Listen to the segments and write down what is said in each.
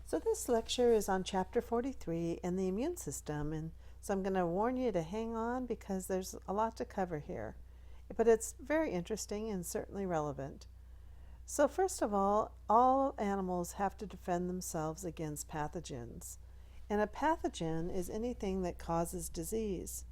So this lecture is on chapter 43 in the immune system, and so I'm going to warn you to hang on because there's a lot to cover here. But it's very interesting and certainly relevant. So first of all animals have to defend themselves against pathogens. And a pathogen is anything that causes disease.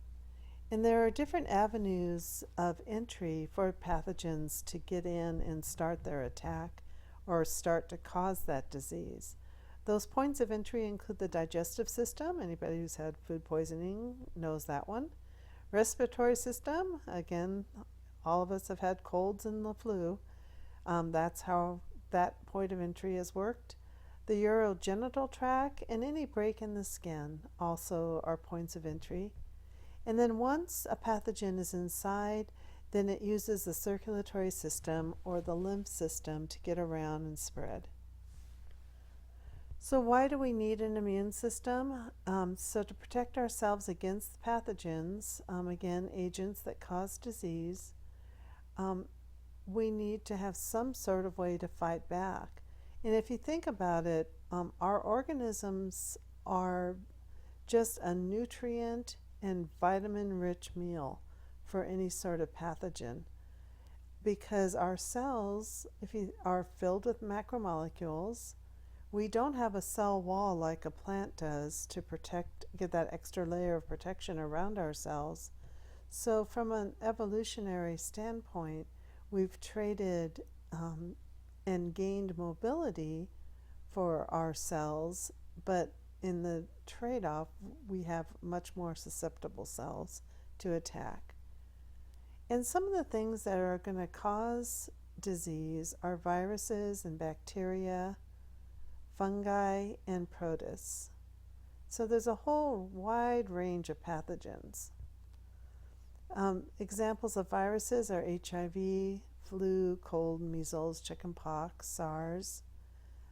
And there are different avenues of entry for pathogens to get in and start their attack or start to cause that disease. Those points of entry include the digestive system. Anybody who's had food poisoning knows that one. Respiratory system, again, all of us have had colds and the flu. That's how that point of entry has worked. The urogenital tract and any break in the skin also are points of entry. And then once a pathogen is inside, then it uses the circulatory system or the lymph system to get around and spread. So why do we need an immune system? So to protect ourselves against pathogens, again, agents that cause disease, we need to have some sort of way to fight back. And if you think about it, our organisms are just a nutrient and vitamin-rich meal for any sort of pathogen, because our cells, are filled with macromolecules. We don't have a cell wall like a plant does to get that extra layer of protection around our cells. So from an evolutionary standpoint, we've traded and gained mobility for our cells, but in the trade-off, we have much more susceptible cells to attack. And some of the things that are going to cause disease are viruses and bacteria, fungi, and protists. So there's a whole wide range of pathogens. Examples of viruses are HIV, flu, cold, measles, chickenpox, SARS.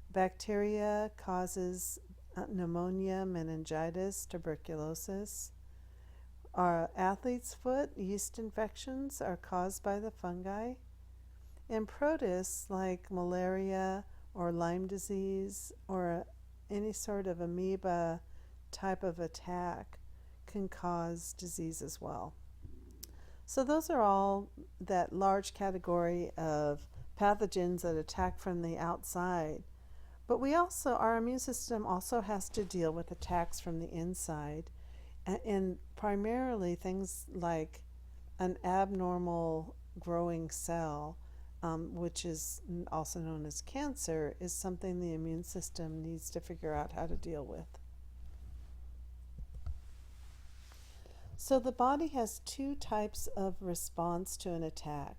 Bacteria causes pneumonia, meningitis, tuberculosis. Our athlete's foot, yeast infections are caused by the fungi. And protists like malaria or Lyme disease or any sort of amoeba type of attack can cause disease as well. So those are all that large category of pathogens that attack from the outside. But our immune system also has to deal with attacks from the inside, and primarily things like an abnormal growing cell, which is also known as cancer, is something the immune system needs to figure out how to deal with. So the body has two types of response to an attack.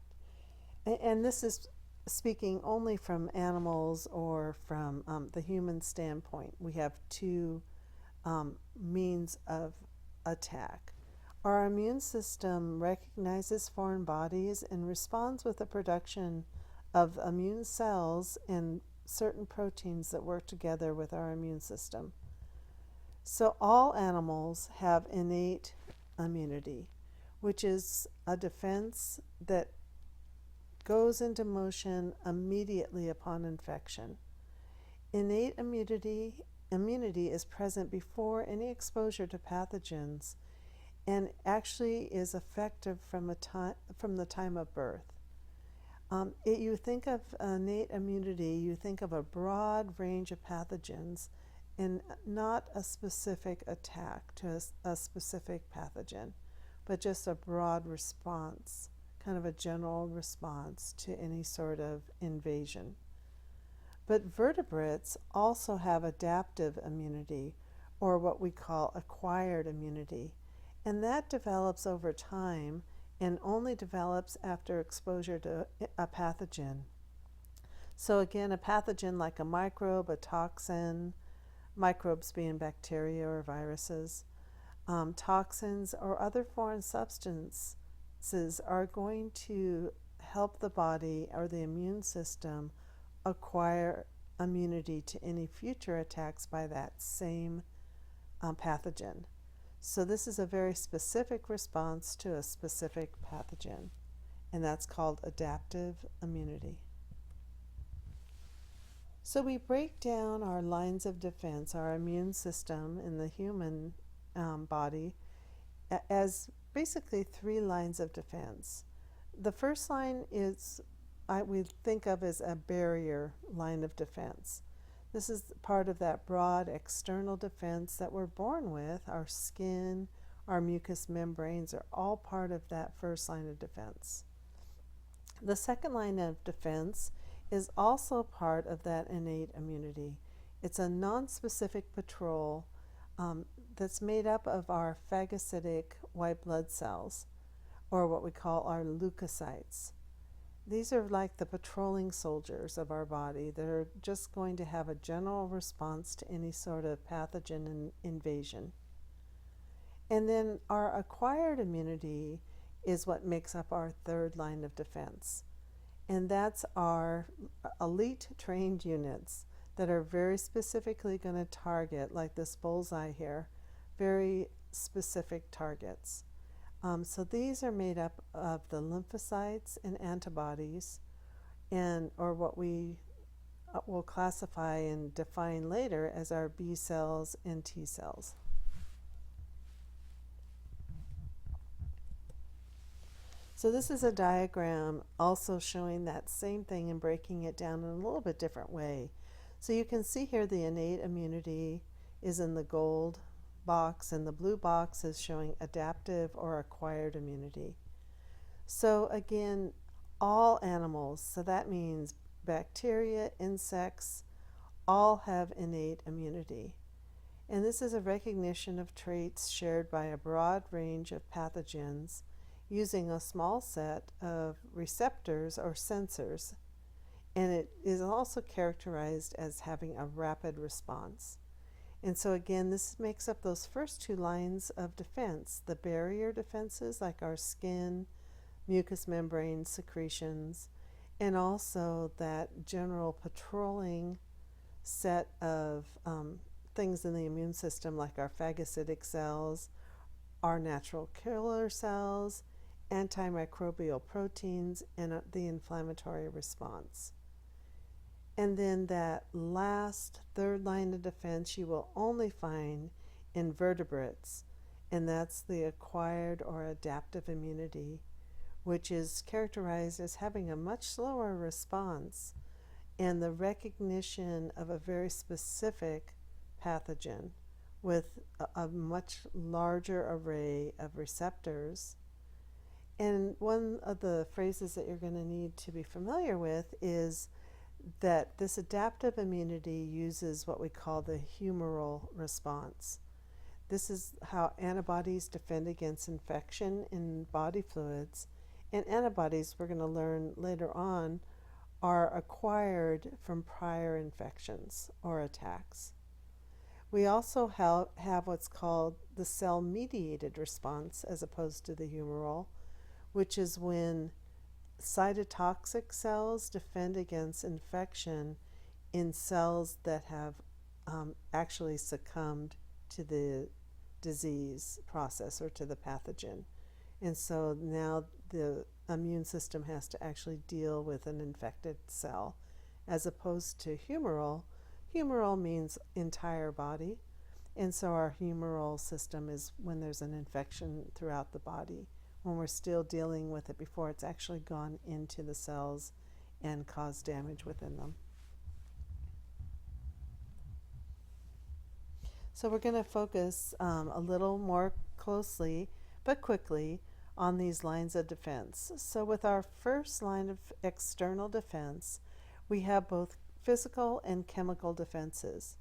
And this is speaking only from animals or from the human standpoint. We have two means of attack. Our immune system recognizes foreign bodies and responds with the production of immune cells and certain proteins that work together with our immune system. So all animals have innate immunity, which is a defense that goes into motion immediately upon infection. Innate immunity is present before any exposure to pathogens and actually is effective from the time of birth. You think of innate immunity, you think of a broad range of pathogens and not a specific attack to a specific pathogen, but just a broad response, kind of a general response to any sort of invasion. But vertebrates also have adaptive immunity, or what we call acquired immunity, and that develops over time and only develops after exposure to a pathogen. So again, a pathogen like a microbe, a toxin, microbes being bacteria or viruses, toxins or other foreign substances are going to help the body or the immune system acquire immunity to any future attacks by that same pathogen. So this is a very specific response to a specific pathogen, and that's called adaptive immunity. So we break down our lines of defense, our immune system in the human body, as basically three lines of defense. The first line is we think of as a barrier line of defense. This is part of that broad external defense that we're born with. Our skin, our mucous membranes are all part of that first line of defense. The second line of defense is also part of that innate immunity. It's a nonspecific patrol that's made up of our phagocytic white blood cells, or what we call our leukocytes. These are like the patrolling soldiers of our body that are just going to have a general response to any sort of pathogen invasion. And then our acquired immunity is what makes up our third line of defense. And that's our elite trained units that are very specifically going to target, like this bullseye here, very specific targets. So these are made up of the lymphocytes and antibodies, or what we will classify and define later as our B cells and T cells. So this is a diagram also showing that same thing and breaking it down in a little bit different way. So you can see here the innate immunity is in the gold box, and the blue box is showing adaptive or acquired immunity. So again, all animals, so that means bacteria, insects, all have innate immunity. And this is a recognition of traits shared by a broad range of pathogens using a small set of receptors or sensors. And it is also characterized as having a rapid response. And so again, this makes up those first two lines of defense, the barrier defenses like our skin, mucous membrane secretions, and also that general patrolling set of things in the immune system like our phagocytic cells, our natural killer cells, antimicrobial proteins, and the inflammatory response. And then that last third line of defense you will only find in vertebrates, and that's the acquired or adaptive immunity, which is characterized as having a much slower response and the recognition of a very specific pathogen with a much larger array of receptors. And one of the phrases that you're going to need to be familiar with is that this adaptive immunity uses what we call the humoral response. This is how antibodies defend against infection in body fluids, and antibodies, we're going to learn later on, are acquired from prior infections or attacks. We also have what's called the cell-mediated response as opposed to the humoral, which is when cytotoxic cells defend against infection in cells that have actually succumbed to the disease process or to the pathogen. And so now the immune system has to actually deal with an infected cell, as opposed to humoral. Humoral means entire body, and so our humoral system is when there's an infection throughout the body, when we're still dealing with it before it's actually gone into the cells and caused damage within them. So we're going to focus a little more closely, but quickly, on these lines of defense. So with our first line of external defense, we have both physical and chemical defenses.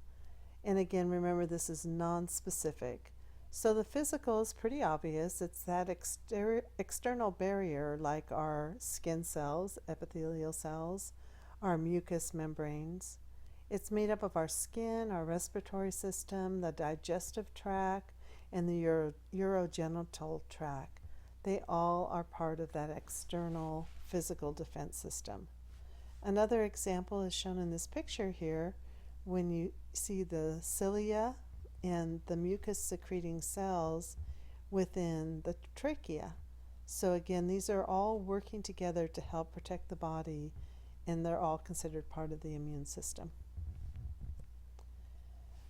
And again, remember, this is non-specific. So the physical is pretty obvious. It's that external barrier like our skin cells, epithelial cells, our mucous membranes. It's made up of our skin, our respiratory system, the digestive tract, and the urogenital tract. They all are part of that external physical defense system. Another example is shown in this picture here when you see the cilia and the mucus secreting cells within the trachea. So again, these are all working together to help protect the body, and they're all considered part of the immune system.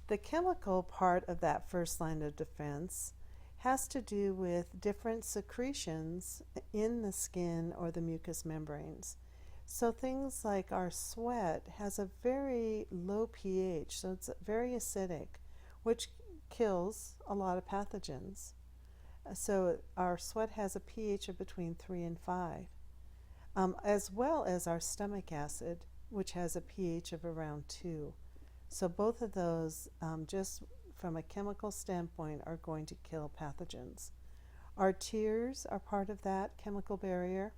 The chemical part of that first line of defense has to do with different secretions in the skin or the mucous membranes. So things like our sweat has a very low pH, so it's very acidic, which kills a lot of pathogens. So our sweat has a pH of between 3 and 5, as well as our stomach acid, which has a pH of around 2. So both of those, just from a chemical standpoint, are going to kill pathogens. Our tears are part of that chemical barrier.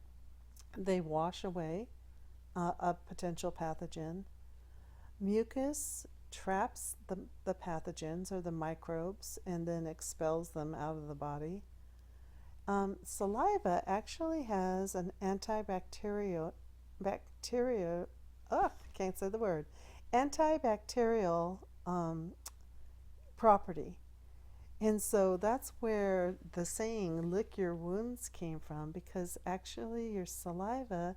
They wash away a potential pathogen. Mucus traps the pathogens or the microbes and then expels them out of the body. Saliva actually has an antibacterial antibacterial property. And so that's where the saying lick your wounds came from, because actually your saliva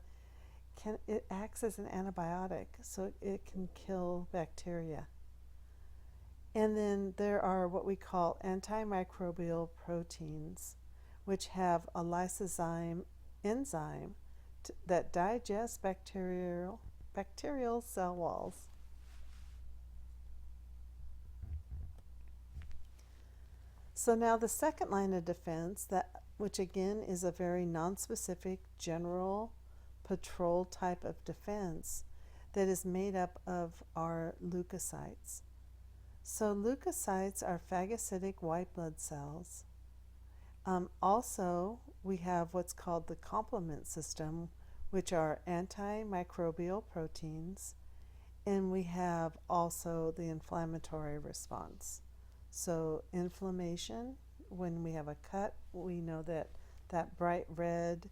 it acts as an antibiotic, so it can kill bacteria. And then there are what we call antimicrobial proteins, which have a lysozyme enzyme that digests bacterial cell walls. So now the second line of defense, which again is a very nonspecific general patrol type of defense, that is made up of our leukocytes. So leukocytes are phagocytic white blood cells. Also, we have what's called the complement system, which are antimicrobial proteins, and we have also the inflammatory response. So inflammation, when we have a cut, we know that that bright red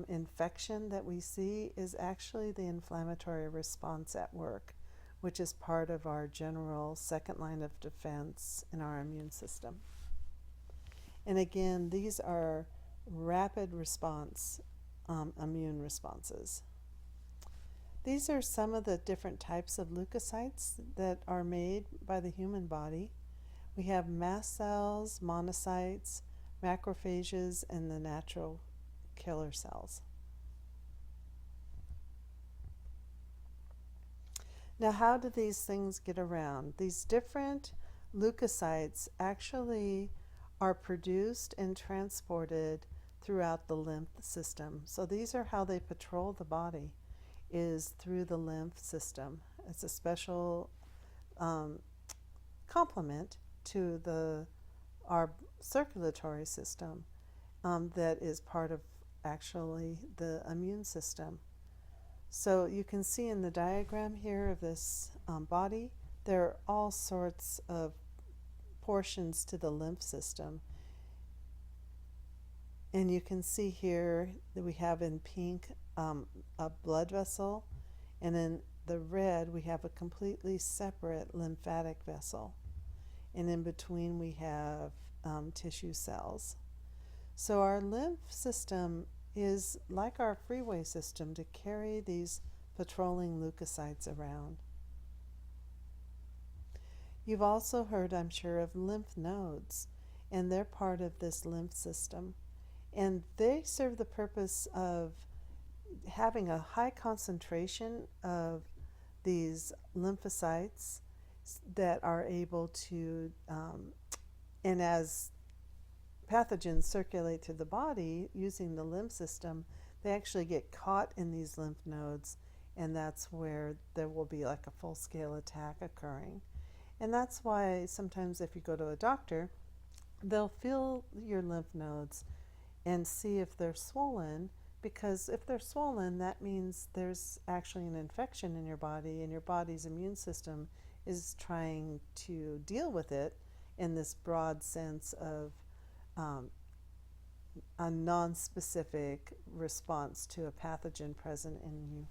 infection that we see is actually the inflammatory response at work, which is part of our general second line of defense in our immune system. And again, these are rapid response immune responses. These are some of the different types of leukocytes that are made by the human body. We have mast cells, monocytes, macrophages, and the natural killer cells. Now, how do these things get around? These different leukocytes actually are produced and transported throughout the lymph system. So these are how they patrol the body, is through the lymph system. It's a special complement to our circulatory system that is part of actually the immune system. So you can see in the diagram here of this body, there are all sorts of portions to the lymph system. And you can see here that we have in pink a blood vessel, and in the red we have a completely separate lymphatic vessel. And in between we have tissue cells. So our lymph system is like our freeway system to carry these patrolling leukocytes around. You've also heard, I'm sure, of lymph nodes, and they're part of this lymph system. And they serve the purpose of having a high concentration of these lymphocytes that are able to, and as pathogens circulate through the body using the lymph system, they actually get caught in these lymph nodes, and that's where there will be like a full-scale attack occurring. And that's why sometimes if you go to a doctor, they'll feel your lymph nodes and see if they're swollen, because if they're swollen, that means there's actually an infection in your body, and your body's immune system is trying to deal with it in this broad sense of a non-specific response to a pathogen present in you.